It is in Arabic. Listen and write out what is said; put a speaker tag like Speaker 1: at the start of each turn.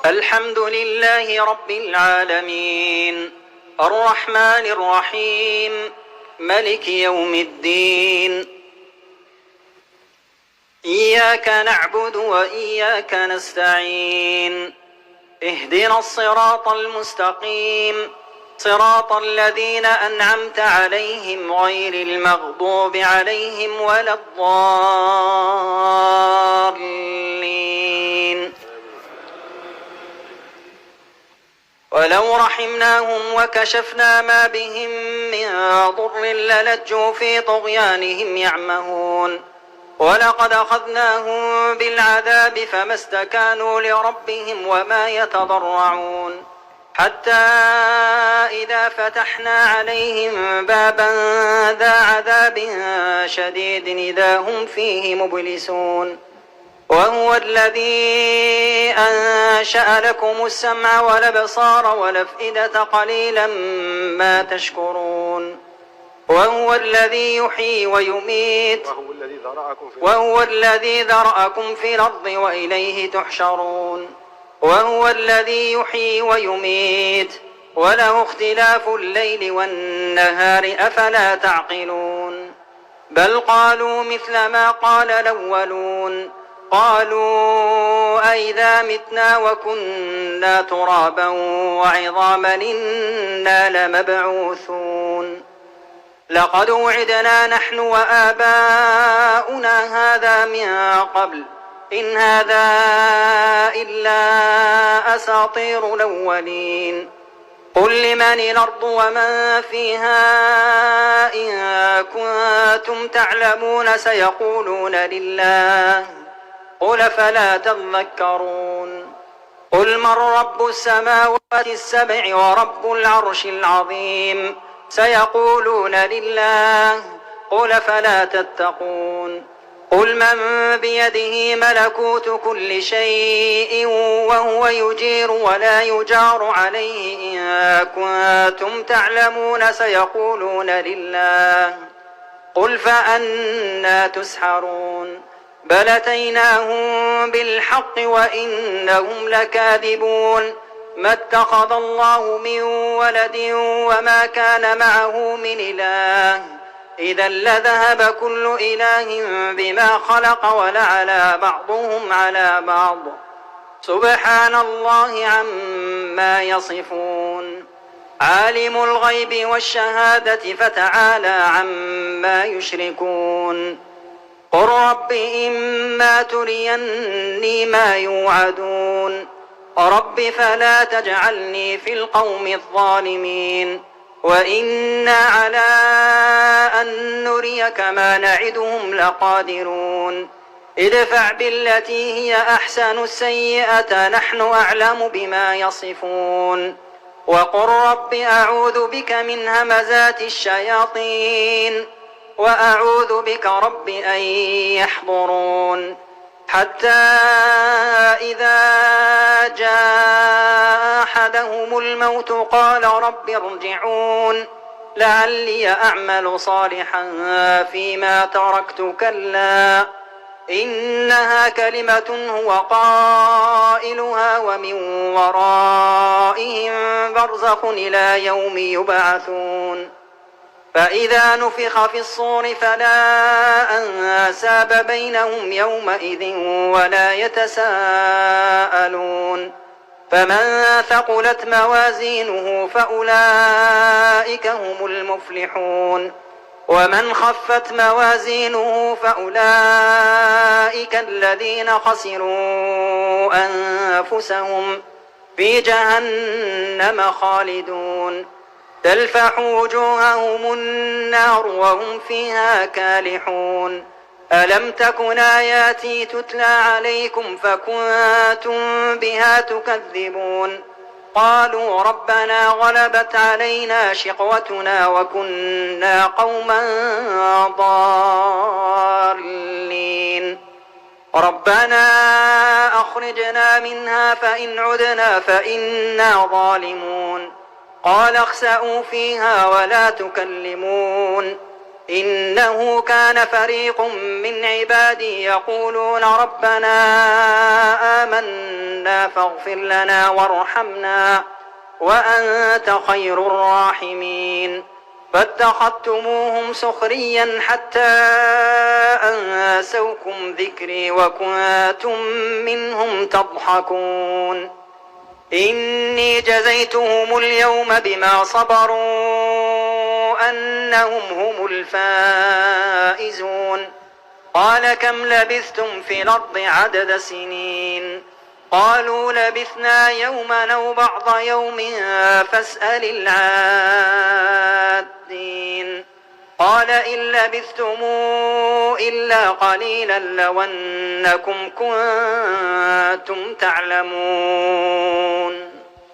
Speaker 1: الحمد لله رب العالمين الرحمن الرحيم ملك يوم الدين. إياك نعبد وإياك نستعين. اهدنا الصراط المستقيم صراط الذين أنعمت عليهم غير المغضوب عليهم ولا الضالين. ولو رحمناهم وكشفنا ما بهم من ضر للجوا في طغيانهم يعمهون. ولقد أخذناهم بالعذاب فما استكانوا لربهم وما يتضرعون حتى إذا فتحنا عليهم بابا ذا عذاب شديد إذا هم فيه مبلسون. وهو الذي أنشأ لكم السمع والأبصار والأفئدة قليلا ما تشكرون. وهو الذي يحيي ويميت وهو الذي ذرأكم في الأرض وإليه تحشرون. وهو الذي يحيي ويميت وله اختلاف الليل والنهار أفلا تعقلون. بل قالوا مثل ما قال الأولون قالوا أئذا متنا وكنا ترابا وعظاما إنا لمبعوثون. لقد وعدنا نحن وآباؤنا هذا من قبل إن هذا إلا أساطير الأولين. قل لمن الأرض ومن فيها إن كنتم تعلمون سيقولون لله قل فلا تذكرون. قل من رب السماوات السبع ورب العرش العظيم سيقولون لله قل فلا تتقون. قل من بيده ملكوت كل شيء وهو يجير ولا يجار عليه إن كنتم تعلمون سيقولون لله قل فأنى تسحرون. بل أتيناهم بالحق وإنهم لكاذبون. ما اتخذ الله من ولد وما كان معه من إله إذا لذهب كل إله بما خلق ولعلى بعضهم على بعض سبحان الله عما يصفون. عالم الغيب والشهادة فتعالى عما يشركون. قل رب إما تريني ما يوعدون رب فلا تجعلني في القوم الظالمين. وإنا على أن نريك ما نعدهم لقادرون. ادفع بالتي هي أحسن السيئة نحن أعلم بما يصفون. وقل رب أعوذ بك من همزات الشياطين وأعوذ بك رب أن يحضرون. حتى إذا جاء أحدهم الموت قال رب ارجعون لعلي أعمل صالحا فيما تركت كلا إنها كلمة هو قائلها ومن ورائهم برزخ إلى يوم يبعثون. فإذا نفخ في الصور فلا أنساب بينهم يومئذ ولا يتساءلون. فمن ثقلت موازينه فأولئك هم المفلحون. ومن خفت موازينه فأولئك الذين خسروا أنفسهم في جهنم خالدون. تلفح وجوههم النار وهم فيها كالحون. ألم تكن آياتي تتلى عليكم فكنتم بها تكذبون. قالوا ربنا غلبت علينا شقوتنا وكنا قوما ضالين. ربنا أخرجنا منها فإن عدنا فإنا ظالمون. قال اخسأوا فيها ولا تكلمون إنه كان فريق من عبادي يقولون ربنا آمنا فاغفر لنا وارحمنا وأنت خير الراحمين فاتخذتموهم سخريا حتى أنسوكم ذكري وكنتم منهم تضحكون إني جزيتهم اليوم بما صبروا أنهم هم الفائزون قال كم لبثتم في الأرض عدد سنين قالوا لبثنا يوما أو بعض يوم فاسأل العادين قال إن لبثتم إلا قليلا لو أنكم كنتم تعلمون